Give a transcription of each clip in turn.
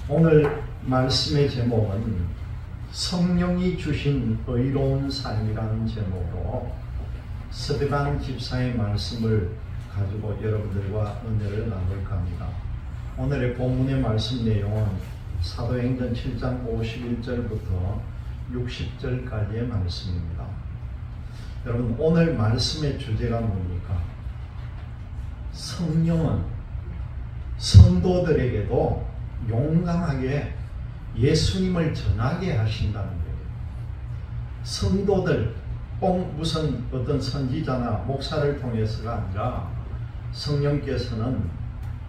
오늘 말씀의 제목은 성령이 주신 의로운 삶이라는 제목으로 스데반 집사의 말씀을 가지고 여러분들과 은혜를 나눌까 합니다. 오늘의 본문의 말씀 내용은 사도행전 7장 51절부터 60절까지의 말씀입니다. 여러분, 오늘 말씀의 주제가 뭡니까? 성령은 성도들에게도 용감하게 예수님을 전하게 하신다는 거예요. 성도들, 무슨 어떤 선지자나 목사를 통해서가 아니라 성령께서는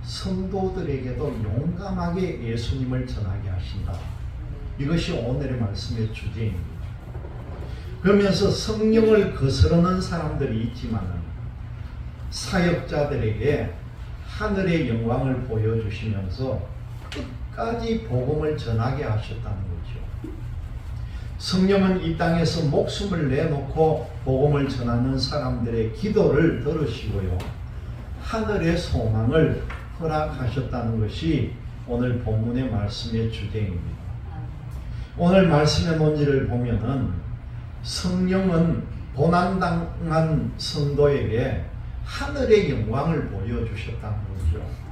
성도들에게도 용감하게 예수님을 전하게 하신다. 이것이 오늘의 말씀의 주제입니다. 그러면서 성령을 거스르는 사람들이 있지만 사역자들에게 하늘의 영광을 보여주시면서 끝까지 복음을 전하게 하셨다는 거죠. 성령은 이 땅에서 목숨을 내놓고 복음을 전하는 사람들의 기도를 들으시고요, 하늘의 소망을 허락하셨다는 것이 오늘 본문의 말씀의 주제입니다. 오늘 말씀의 논지를 보면은 성령은 고난당한 성도에게 하늘의 영광을 보여주셨다는 거죠.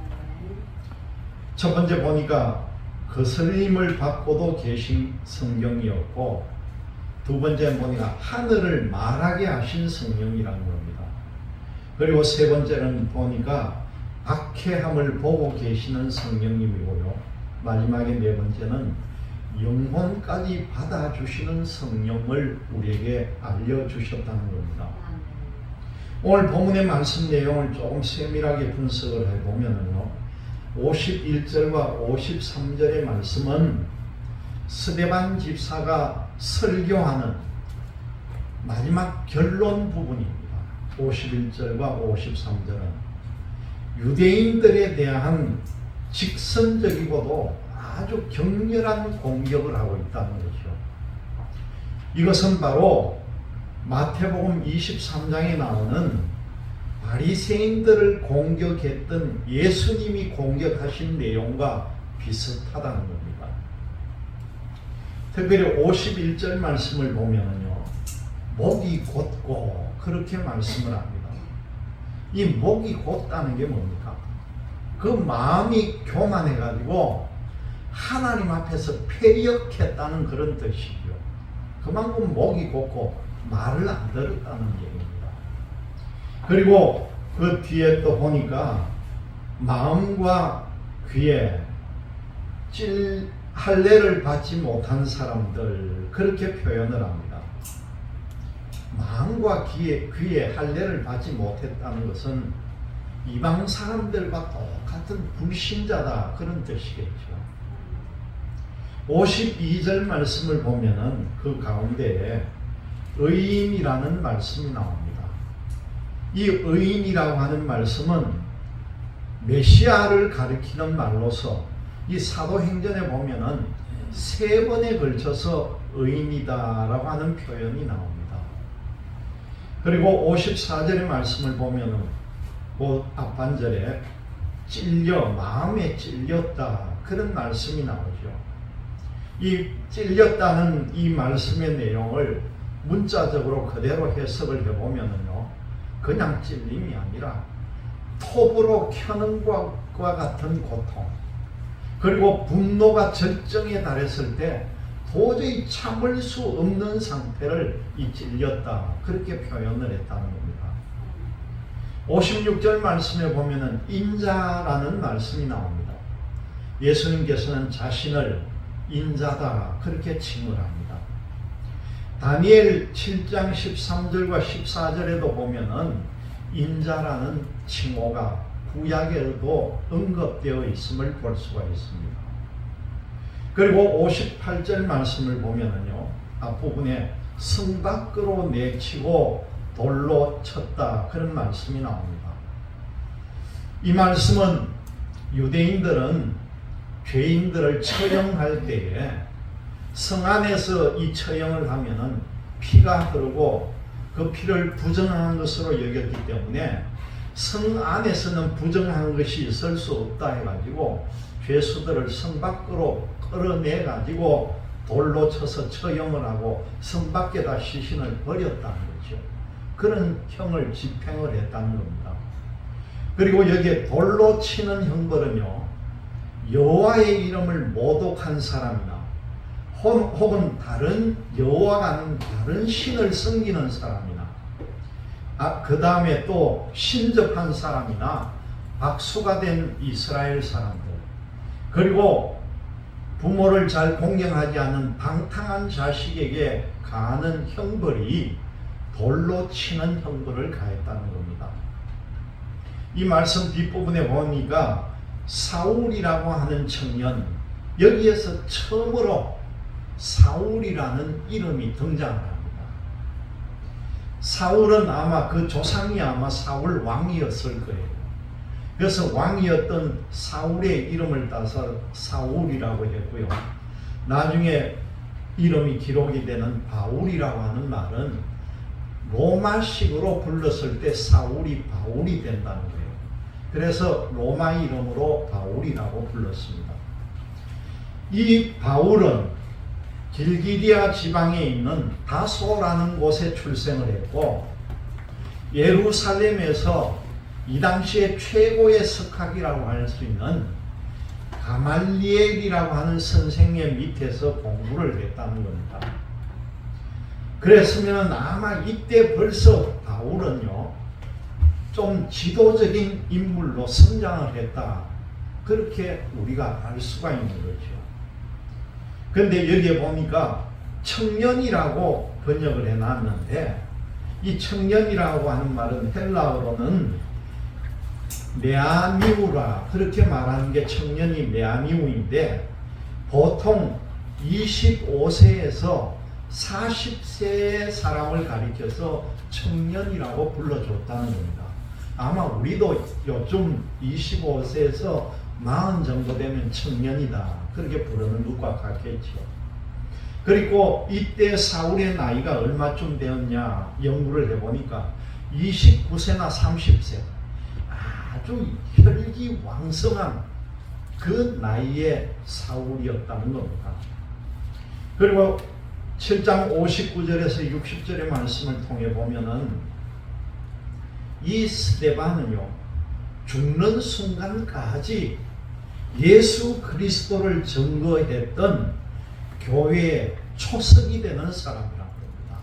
첫 번째 보니까 거슬림을 받고도 계신 성령이었고, 두 번째 보니까 하늘을 말하게 하신 성령이라는 겁니다. 그리고 세 번째는 보니까 박해함을 보고 계시는 성령님이고요, 마지막에 네 번째는 영혼까지 받아주시는 성령을 우리에게 알려주셨다는 겁니다. 오늘 본문의 말씀 내용을 조금 세밀하게 분석을 해보면요, 51절과 53절의 말씀은 스데반 집사가 설교하는 마지막 결론 부분입니다. 51절과 53절은 유대인들에 대한 직선적이고도 아주 격렬한 공격을 하고 있다는 거죠. 이것은 바로 마태복음 23장에 나오는 바리새인들을 공격했던 예수님이 공격하신 내용과 비슷하다는 겁니다. 특별히 51절 말씀을 보면요, 목이 곧고 그렇게 말씀을 합니다. 이 목이 곧다는 게 뭡니까? 그 마음이 교만해가지고 하나님 앞에서 패역했다는 그런 뜻이죠. 그만큼 목이 곧고 말을 안 들었다는 얘기입니다. 그리고 그 뒤에 또 보니까 마음과 귀에 할례를 받지 못한 사람들, 그렇게 표현을 합니다. 마음과 귀에 할례를 받지 못했다는 것은 이방 사람들과 똑같은 불신자다, 그런 뜻이겠죠. 52절 말씀을 보면은 그 가운데에 의인이라는 말씀이 나옵니다. 이 의인이라고 하는 말씀은 메시아를 가리키는 말로서 이 사도행전에 보면은 3번에 걸쳐서 의인이다라고 하는 표현이 나옵니다. 그리고 54절의 말씀을 보면은 그 앞반절에 마음에 찔렸다, 그런 말씀이 나오죠. 이 찔렸다는 이 말씀의 내용을 문자적으로 그대로 해석을 해보면은요, 그냥 찔림이 아니라 톱으로 켜는 것과 같은 고통, 그리고 분노가 절정에 달했을 때 도저히 참을 수 없는 상태를 이 찔렸다, 그렇게 표현을 했다는 겁니다. 56절 말씀에 보면은 인자라는 말씀이 나옵니다. 예수님께서는 자신을 인자다, 그렇게 칭을 합니다. 다니엘 7장 13절과 14절에도 보면은 인자라는 칭호가 구약에도 언급되어 있음을 볼 수가 있습니다. 그리고 58절 말씀을 보면은요, 앞부분에 성 밖으로 내치고 돌로 쳤다, 그런 말씀이 나옵니다. 이 말씀은 유대인들은 죄인들을 처형할 때에 성 안에서 이 처형을 하면은 피가 흐르고 그 피를 부정한 것으로 여겼기 때문에 성 안에서는 부정한 것이 있을 수 없다 해가지고 죄수들을 성 밖으로 끌어내가지고 돌로 쳐서 처형을 하고 성 밖에다 시신을 버렸다는 거죠. 그런 형을 집행을 했다는 겁니다. 그리고 여기에 돌로 치는 형벌은요, 여호와의 이름을 모독한 사람이나 혹은 다른 여호와가 아닌 다른 신을 섬기는 사람이나 그 다음에 또 신접한 사람이나 박수가 된 이스라엘 사람들, 그리고 부모를 잘 공경하지 않는 방탕한 자식에게 가하는 형벌이 돌로 치는 형벌을 가했다는 겁니다. 이 말씀 뒷부분에 보니까 사울이라고 하는 청년, 여기에서 처음으로 사울이라는 이름이 등장을 합니다. 사울은 아마 그 조상이 아마 사울 왕이었을 거예요. 그래서 왕이었던 사울의 이름을 따서 사울이라고 했고요. 나중에 이름이 기록이 되는 바울이라고 하는 말은 로마식으로 불렀을 때 사울이 바울이 된다는 거예요. 그래서 로마 이름으로 바울이라고 불렀습니다. 이 바울은 길기리아 지방에 있는 다소라는 곳에 출생을 했고, 예루살렘에서 이 당시에 최고의 석학이라고 할 수 있는 가말리엘이라고 하는 선생의 밑에서 공부를 했다는 겁니다. 그랬으면 아마 이때 벌써 바울은요, 좀 지도적인 인물로 성장을 했다, 그렇게 우리가 알 수가 있는 거죠. 그런데 여기에 보니까 청년이라고 번역을 해놨는데, 이 청년이라고 하는 말은 헬라어로는 메아니우라, 그렇게 말하는 게 청년이 메아니우인데, 보통 25세에서 40세의 사람을 가리켜서 청년이라고 불러줬다는 겁니다. 아마 우리도 요즘 25세에서 40 정도 되면 청년이다, 그렇게 부르는 것과 같겠죠. 그리고 이때 사울의 나이가 얼마쯤 되었냐 연구를 해보니까 29세나 30세, 아주 혈기왕성한 그 나이에 사울이었다는 겁니다. 그리고 7장 59절에서 60절의 말씀을 통해 보면은 이 스데반은요, 죽는 순간까지 예수 그리스도를 증거했던 교회의 초석이 되는 사람이라고 합니다.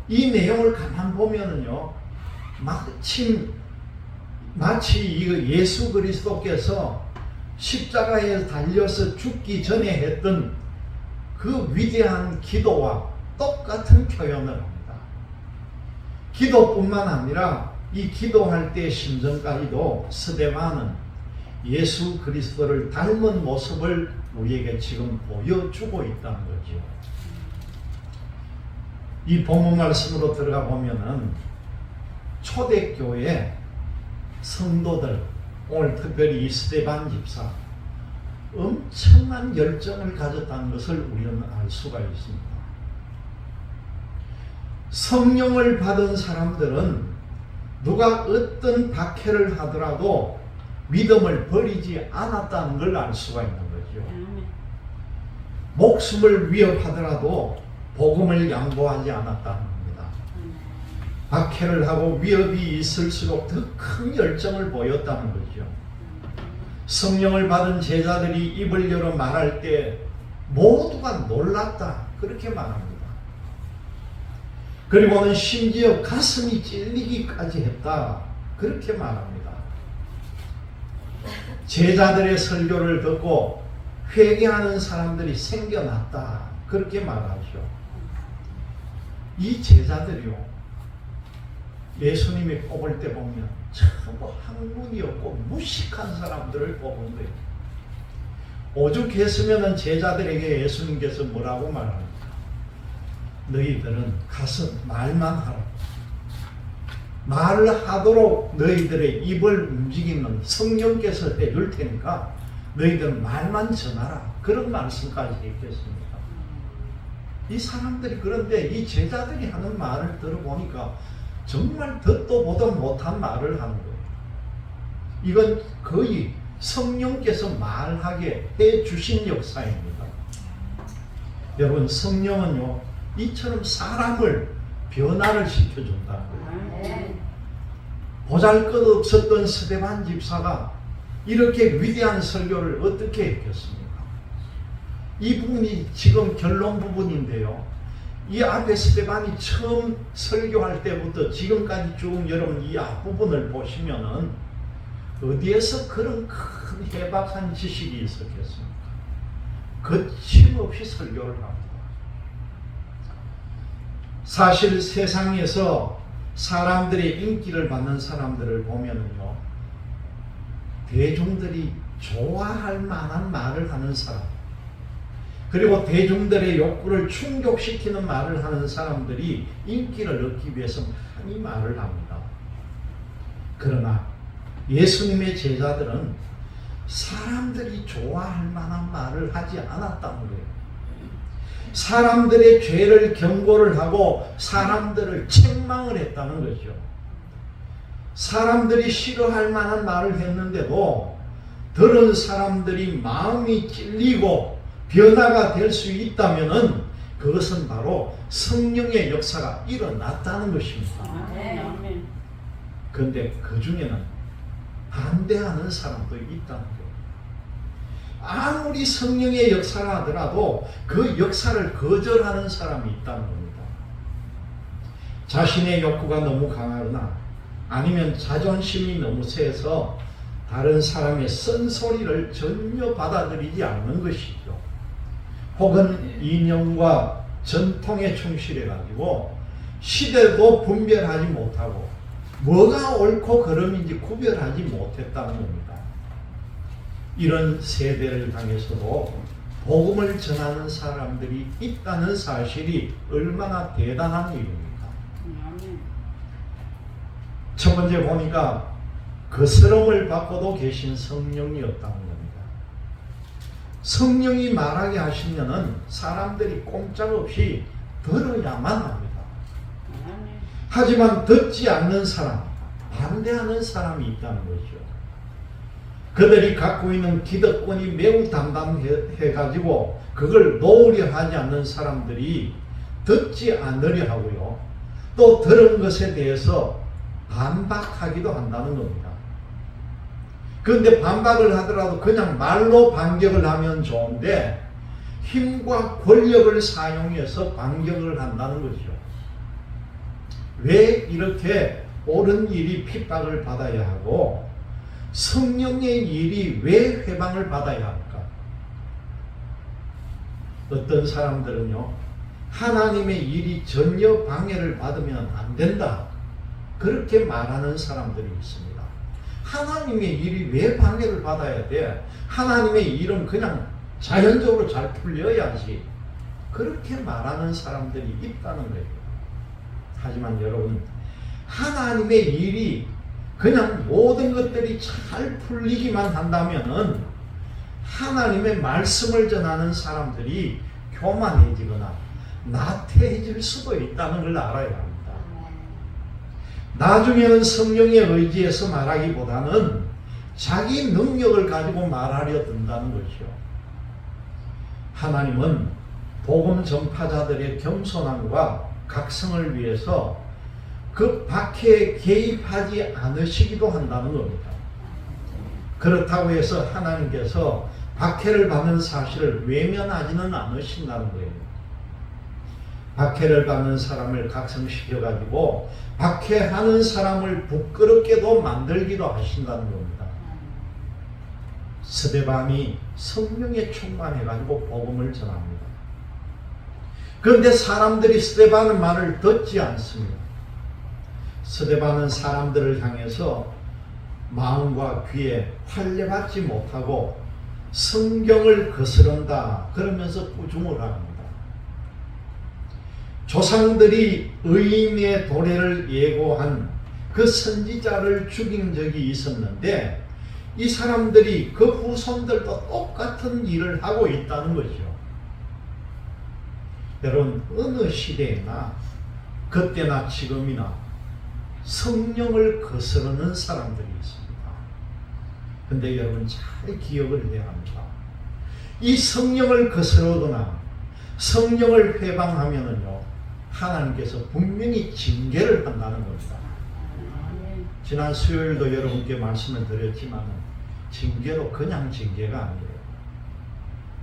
이 내용을 가만 보면은요, 마치 이거 예수 그리스도께서 십자가에 달려서 죽기 전에 했던 그 위대한 기도와 똑같은 표현을 합니다. 기도뿐만 아니라 이 기도할 때 심정까지도 스데반은 예수 그리스도를 닮은 모습을 우리에게 지금 보여주고 있다는 거죠. 이 본문 말씀으로 들어가 보면은 초대교회 성도들, 오늘 특별히 이 스데반 집사, 엄청난 열정을 가졌다는 것을 우리는 알 수가 있습니다. 성령을 받은 사람들은 누가 어떤 박해를 하더라도 믿음을 버리지 않았다는 걸 알 수가 있는 거죠. 목숨을 위협하더라도 복음을 양보하지 않았다는 겁니다. 박해를 하고 위협이 있을수록 더 큰 열정을 보였다는 거죠. 성령을 받은 제자들이 입을 열어 말할 때 모두가 놀랐다, 그렇게 말합니다. 그리고는 심지어 가슴이 찔리기까지 했다, 그렇게 말합니다. 제자들의 설교를 듣고 회개하는 사람들이 생겨났다, 그렇게 말하죠. 이 제자들이요, 예수님이 뽑을 때 보면 전부 학문이 없고 무식한 사람들을 뽑은 거예요. 오죽했으면 제자들에게 예수님께서 뭐라고 말합니까? 너희들은 가서 말만 하라. 말을 하도록 너희들의 입을 움직이는 성령께서 해줄 테니까 너희들은 말만 전하라, 그런 말씀까지 했겠습니까? 이 사람들이, 그런데 이 제자들이 하는 말을 들어보니까 정말 듣도 보도 못한 말을 하는 거예요. 이건 거의 성령께서 말하게 해 주신 역사입니다. 여러분, 성령은요, 이처럼 사람을 변화를 시켜준다는 거예요. 보잘것없었던 스데반 집사가 이렇게 위대한 설교를 어떻게 했겠습니까? 이 부분이 지금 결론 부분인데요. 이 앞에 스데반이 처음 설교할 때부터 지금까지 쭉 여러분 이 앞부분을 보시면은 어디에서 그런 큰 해박한 지식이 있었겠습니까? 거침없이 설교를 합니다. 사실 세상에서 사람들의 인기를 받는 사람들을 보면은요, 대중들이 좋아할 만한 말을 하는 사람, 그리고 대중들의 욕구를 충족시키는 말을 하는 사람들이 인기를 얻기 위해서 많이 말을 합니다. 그러나 예수님의 제자들은 사람들이 좋아할 만한 말을 하지 않았다는 거예요. 사람들의 죄를 경고를 하고 사람들을 책망을 했다는 거죠. 사람들이 싫어할 만한 말을 했는데도 들은 사람들이 마음이 찔리고 변화가 될 수 있다면은 그것은 바로 성령의 역사가 일어났다는 것입니다. 그런데 그 중에는 반대하는 사람도 있다는 거예요. 아무리 성령의 역사라 하더라도 그 역사를 거절하는 사람이 있다는 겁니다. 자신의 욕구가 너무 강하거나 아니면 자존심이 너무 세서 다른 사람의 쓴소리를 전혀 받아들이지 않는 것이죠. 혹은 이념과 전통에 충실해가지고 시대도 분별하지 못하고 뭐가 옳고 그름인지 구별하지 못했다는 겁니다. 이런 세대를 당해서도 복음을 전하는 사람들이 있다는 사실이 얼마나 대단한 일입니까? 첫 번째 보니까 거스름을 받고도 계신 성령이었다는 겁니다. 성령이 말하게 하시면은 사람들이 꼼짝없이 들어야만 합니다. 하지만 듣지 않는 사람, 반대하는 사람이 있다는 거죠. 그들이 갖고 있는 기득권이 매우 담담해가지고 그걸 놓으려 하지 않는 사람들이 듣지 않으려 하고요. 또 들은 것에 대해서 반박하기도 한다는 겁니다. 그런데 반박을 하더라도 그냥 말로 반격을 하면 좋은데 힘과 권력을 사용해서 반격을 한다는 거죠. 왜 이렇게 옳은 일이 핍박을 받아야 하고 성령의 일이 왜 회방을 받아야 할까? 어떤 사람들은요, 하나님의 일이 전혀 방해를 받으면 안 된다, 그렇게 말하는 사람들이 있습니다. 하나님의 일이 왜 방해를 받아야 돼? 하나님의 일은 그냥 자연적으로 잘 풀려야지, 그렇게 말하는 사람들이 있다는 거예요. 하지만 여러분, 하나님의 일이 그냥 모든 것들이 잘 풀리기만 한다면은 하나님의 말씀을 전하는 사람들이 교만해지거나 나태해질 수도 있다는 걸 알아야 합니다. 나중에는 성령의 의지에서 말하기보다는 자기 능력을 가지고 말하려 든다는 것이요. 하나님은 복음 전파자들의 겸손함과 각성을 위해서 그 박해에 개입하지 않으시기도 한다는 겁니다. 그렇다고 해서 하나님께서 박해를 받는 사실을 외면하지는 않으신다는 거예요. 박해를 받는 사람을 각성시켜가지고 박해하는 사람을 부끄럽게도 만들기도 하신다는 겁니다. 스데반이 성령에 충만해가지고 복음을 전합니다. 그런데 사람들이 스데반의 말을 듣지 않습니다. 스데반은 사람들을 향해서 마음과 귀에 환례받지 못하고 성경을 거스른다 그러면서 꾸중을 합니다. 조상들이 의인의 도래를 예고한 그 선지자를 죽인 적이 있었는데 이 사람들이 그 후손들도 똑같은 일을 하고 있다는 거죠. 여러분, 어느 시대나 그때나 지금이나 성령을 거스르는 사람들이 있습니다. 근데 여러분 잘 기억을 해야 합니다. 이 성령을 거스르거나 성령을 회방하면은요, 하나님께서 분명히 징계를 한다는 겁니다. 지난 수요일도 여러분께 말씀을 드렸지만 징계도 그냥 징계가 아니에요.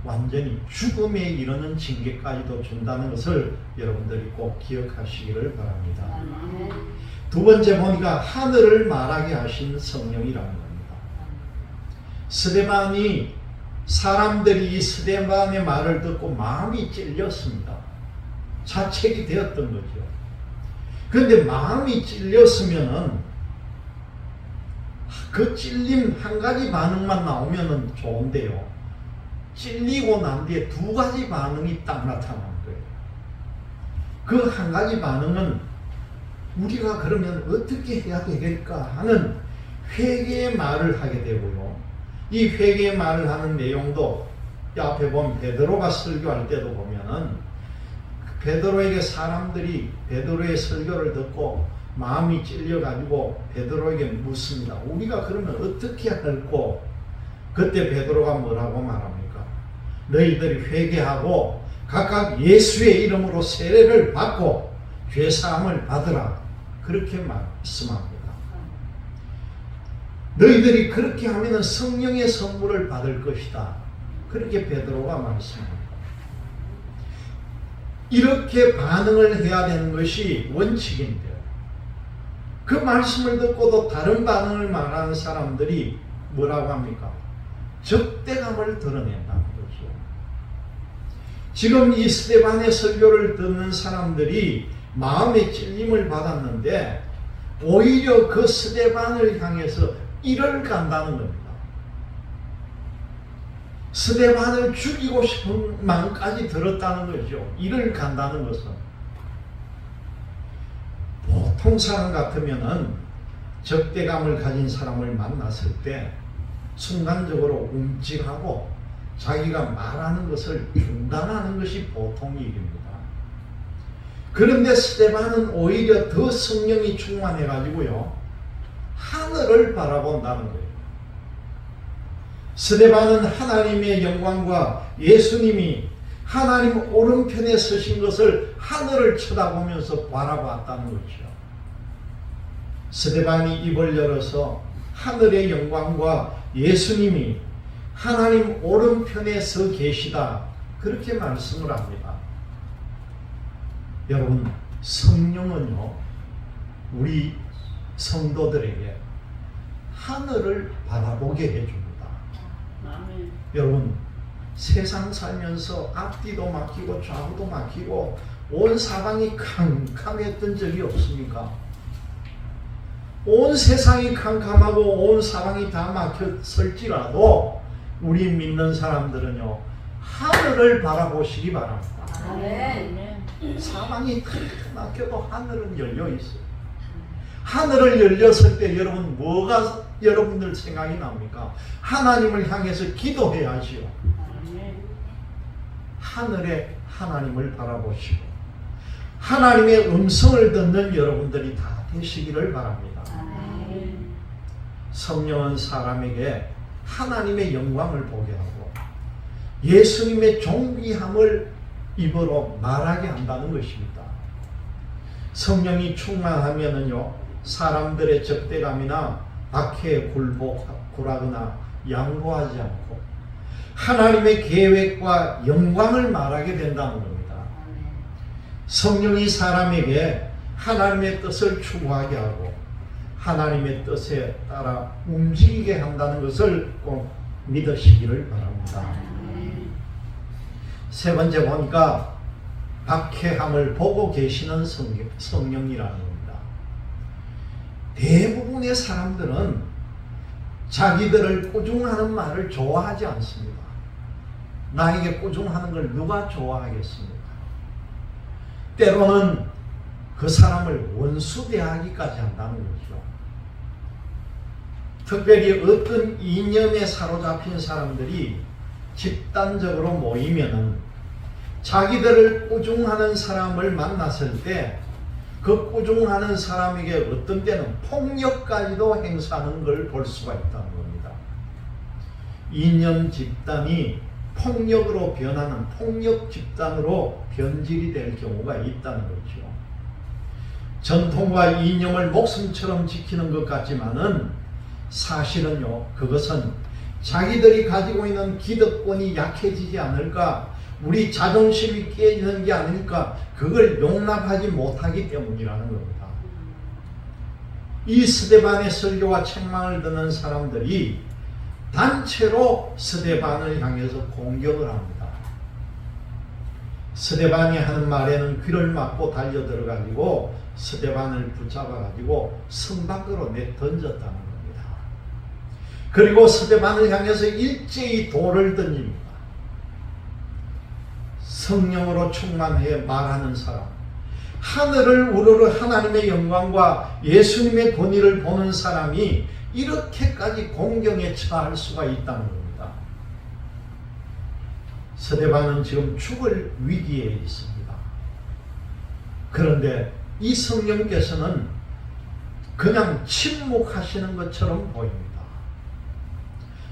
완전히 죽음에 이르는 징계까지도 준다는 것을 여러분들이 꼭 기억하시기를 바랍니다. 두 번째 보니까 하늘을 말하게 하신 성령이라는 겁니다. 스데반이 사람들이 이 스데반의 말을 듣고 마음이 찔렸습니다. 자책이 되었던 거죠. 그런데 마음이 찔렸으면은 그 찔림 한 가지 반응만 나오면은 좋은데요. 찔리고 난 뒤에 두 가지 반응이 딱 나타난 거예요. 그 한 가지 반응은 우리가 그러면 어떻게 해야 되겠까 하는 회개의 말을 하게 되고요. 이 회개의 말을 하는 내용도 앞에 보면 베드로가 설교할 때도 보면은 베드로에게 사람들이 베드로의 설교를 듣고 마음이 찔려가지고 베드로에게 묻습니다. 우리가 그러면 어떻게 할꼬? 그때 베드로가 뭐라고 말합니까? 너희들이 회개하고 각각 예수의 이름으로 세례를 받고 죄사함을 받으라. 그렇게 말씀합니다. 너희들이 그렇게 하면 성령의 선물을 받을 것이다. 그렇게 베드로가 말씀합니다. 이렇게 반응을 해야 되는 것이 원칙인데요. 그 말씀을 듣고도 다른 반응을 말하는 사람들이 뭐라고 합니까? 적대감을 드러낸다는 거죠. 지금 이 스데반의 설교를 듣는 사람들이 마음의 찔림을 받았는데 오히려 그 스데반을 향해서 이를 간다는 겁니다. 스데반을 죽이고 싶은 마음까지 들었다는 거죠. 이를 간다는 것은 보통 사람 같으면은 적대감을 가진 사람을 만났을 때 순간적으로 움찔하고 자기가 말하는 것을 중단하는 것이 보통 일입니다. 그런데 스데반은 오히려 더 성령이 충만해 가지고요, 하늘을 바라본다는 거예요. 스데반은 하나님의 영광과 예수님이 하나님 오른편에 서신 것을 하늘을 쳐다보면서 바라봤다는 거죠. 스데반이 입을 열어서 하늘의 영광과 예수님이 하나님 오른편에 서 계시다, 그렇게 말씀을 합니다. 여러분, 성령은요, 우리 성도들에게 하늘을 바라보게 해줍니다. 아멘. 여러분, 세상 살면서 앞뒤도 막히고 좌우도 막히고 온 사방이 캄캄했던 적이 없습니까? 온 세상이 캄캄하고 온 사방이 다 막혔을지라도 우리 믿는 사람들은요, 하늘을 바라보시기 바랍니다. 아멘. 사방이 다 막혀도 하늘은 열려 있어요. 하늘을 열렸을 때 여러분 뭐가 여러분들 생각이 납니까? 하나님을 향해서 기도해야지요. 하늘에 하나님을 바라보시고 하나님의 음성을 듣는 여러분들이 다 되시기를 바랍니다. 성령은 사람에게 하나님의 영광을 보게 하고 예수님의 존귀함을 입으로 말하게 한다는 것입니다. 성령이 충만하면은요, 사람들의 적대감이나 박해에 굴하거나 양보하지 않고 하나님의 계획과 영광을 말하게 된다는 겁니다. 성령이 사람에게 하나님의 뜻을 추구하게 하고 하나님의 뜻에 따라 움직이게 한다는 것을 꼭 믿으시기를 바랍니다. 세 번째 보니까 박해함을 보고 계시는 성령이라는 겁니다. 대부분의 사람들은 자기들을 꾸중하는 말을 좋아하지 않습니다. 나에게 꾸중하는 걸 누가 좋아하겠습니까? 때로는 그 사람을 원수대하기까지 한다는 거죠. 특별히 어떤 이념에 사로잡힌 사람들이 집단적으로 모이면은 자기들을 꾸중하는 사람을 만났을 때 그 꾸중하는 사람에게 어떤 때는 폭력까지도 행사하는 걸 볼 수가 있다는 겁니다. 이념 집단이 폭력으로 변하는 폭력 집단으로 변질이 될 경우가 있다는 거죠. 전통과 이념을 목숨처럼 지키는 것 같지만은 사실은요, 그것은 자기들이 가지고 있는 기득권이 약해지지 않을까, 우리 자존심이 깨지는 게 아닐까, 그걸 용납하지 못하기 때문이라는 겁니다. 이 스데반의 설교와 책망을 듣는 사람들이 단체로 스데반을 향해서 공격을 합니다. 스데반이 하는 말에는 귀를 막고 달려들어가지고 스데반을 붙잡아가지고 성 밖으로 내던졌다는 겁니다. 그리고 스데반을 향해서 일제히 돌을 던집니다. 성령으로 충만해 말하는 사람, 하늘을 우러러 하나님의 영광과 예수님의 권위를 보는 사람이 이렇게까지 공경에 처할 수가 있다는 겁니다. 스데반은 지금 죽을 위기에 있습니다. 그런데 이 성령께서는 그냥 침묵하시는 것처럼 보입니다.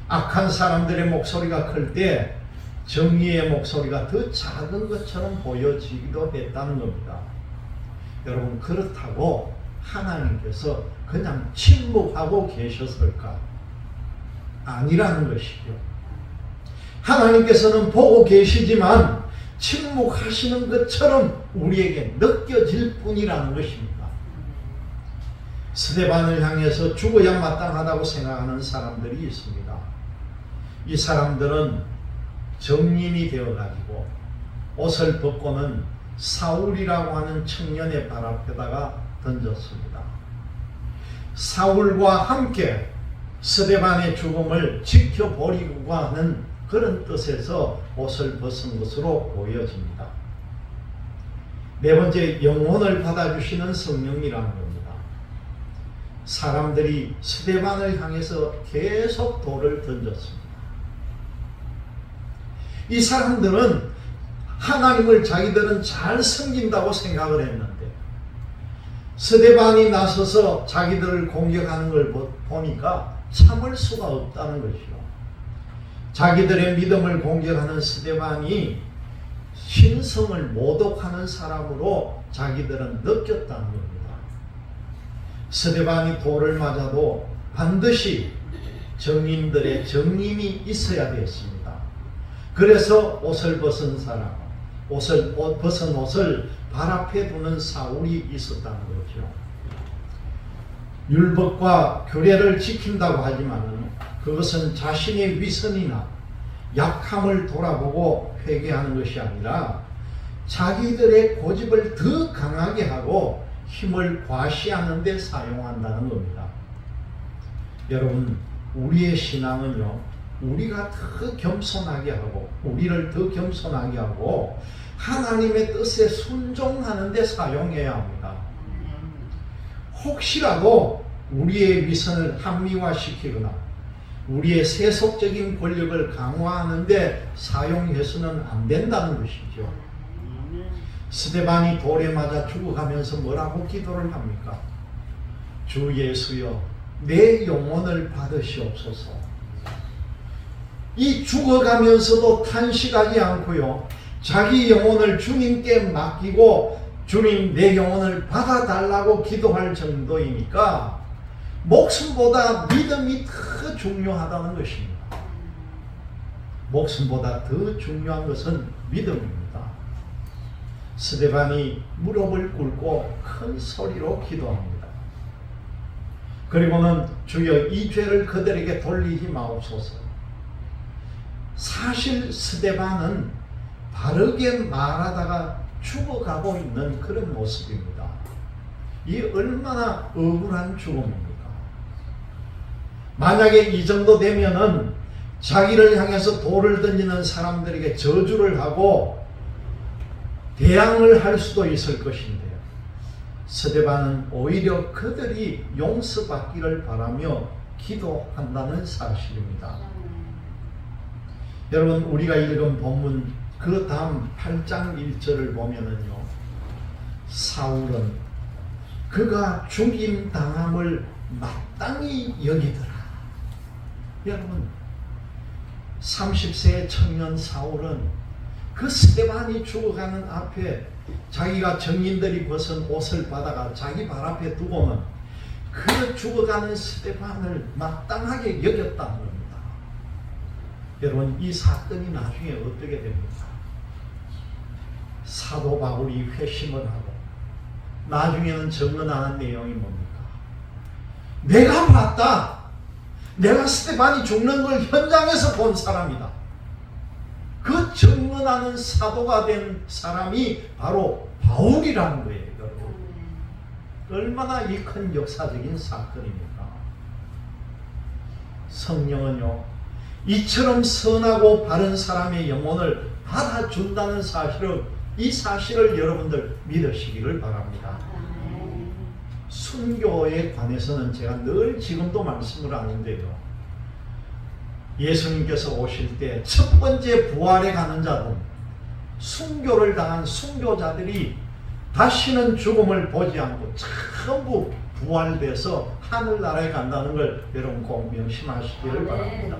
악한 사람들의 목소리가 클 때 정의의 목소리가 더 작은 것처럼 보여지기도 했다는 겁니다. 여러분, 그렇다고 하나님께서 그냥 침묵하고 계셨을까? 아니라는 것이죠. 하나님께서는 보고 계시지만 침묵하시는 것처럼 우리에게 느껴질 뿐이라는 것입니다. 스데반을 향해서 죽어야 마땅하다고 생각하는 사람들이 있습니다. 이 사람들은 정인이 되어가지고 옷을 벗고는 사울이라고 하는 청년의 발 앞에다가 던졌습니다. 사울과 함께 스데반의 죽음을 지켜보리고 하는 그런 뜻에서 옷을 벗은 것으로 보여집니다. 네 번째, 영혼을 받아주시는 성령이라는 겁니다. 사람들이 스데반을 향해서 계속 돌을 던졌습니다. 이 사람들은 하나님을 자기들은 잘 섬긴다고 생각을 했는데 스데반이 나서서 자기들을 공격하는 걸 보니까 참을 수가 없다는 것이요. 자기들의 믿음을 공격하는 스데반이 신성을 모독하는 사람으로 자기들은 느꼈다는 겁니다. 스데반이 돌을 맞아도 반드시 정인들의 정림이 있어야 되었습니다. 그래서 옷을 벗은 사람, 벗은 옷을 발 앞에 두는 사울이 있었다는 거죠. 율법과 규례를 지킨다고 하지만 그것은 자신의 위선이나 약함을 돌아보고 회개하는 것이 아니라 자기들의 고집을 더 강하게 하고 힘을 과시하는 데 사용한다는 겁니다. 여러분, 우리의 신앙은요, 우리가 더 겸손하게 하고 우리를 더 겸손하게 하고 하나님의 뜻에 순종하는 데 사용해야 합니다. 혹시라도 우리의 위선을 합리화시키거나 우리의 세속적인 권력을 강화하는 데 사용해서는 안 된다는 것이죠. 스데반이 돌에 맞아 죽어가면서 뭐라고 기도를 합니까? 주 예수여, 내 영혼을 받으시옵소서. 이 죽어가면서도 탄식하지 않고요, 자기 영혼을 주님께 맡기고 주님 내 영혼을 받아달라고 기도할 정도이니까 목숨보다 믿음이 더 중요하다는 것입니다. 목숨보다 더 중요한 것은 믿음입니다. 스데반이 무릎을 꿇고 큰 소리로 기도합니다. 그리고는 주여, 이 죄를 그들에게 돌리지 마옵소서. 사실 스데반은 바르게 말하다가 죽어가고 있는 그런 모습입니다. 이 얼마나 억울한 죽음입니까? 만약에 이 정도 되면은 자기를 향해서 돌을 던지는 사람들에게 저주를 하고 대항을 할 수도 있을 것인데요. 스데반은 오히려 그들이 용서받기를 바라며 기도한다는 사실입니다. 여러분, 우리가 읽은 본문 그 다음 8장 1절을 보면은요, 사울은 그가 죽임 당함을 마땅히 여기더라. 여러분 30세의 청년 사울은 그 스데반이 죽어가는 앞에 자기가 정인들이 벗은 옷을 받아가 자기 발 앞에 두고는 그 죽어가는 스데반을 마땅하게 여겼다는 겁니다. 여러분 이 사건이 나중에 어떻게 됩니까? 사도 바울이 회심을 하고 나중에는 증언하는 내용이 뭡니까? 내가 봤다. 내가 스데반이 죽는 걸 현장에서 본 사람이다. 그 증언하는 사도가 된 사람이 바로 바울이라는 거예요. 여러분. 얼마나 이 큰 역사적인 사건입니까? 성령은요 이처럼 선하고 바른 사람의 영혼을 받아준다는 사실을, 이 사실을 여러분들 믿으시기를 바랍니다. 순교에 관해서는 제가 늘 지금도 말씀을 하는데요, 예수님께서 오실 때 첫 번째 부활에 가는 자들, 순교를 당한 순교자들이 다시는 죽음을 보지 않고 전부 부활돼서 하늘나라에 간다는 걸 여러분 꼭 명심하시기를 바랍니다.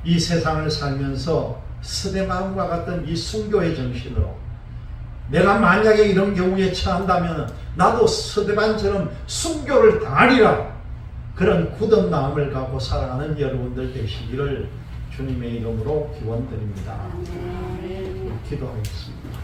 이 세상을 살면서 스데반과 같은 이 순교의 정신으로 내가 만약에 이런 경우에 처한다면 나도 스데반처럼 순교를 당하리라, 그런 굳은 마음을 갖고 살아가는 여러분들 되시기를 주님의 이름으로 기원드립니다. 기도하겠습니다.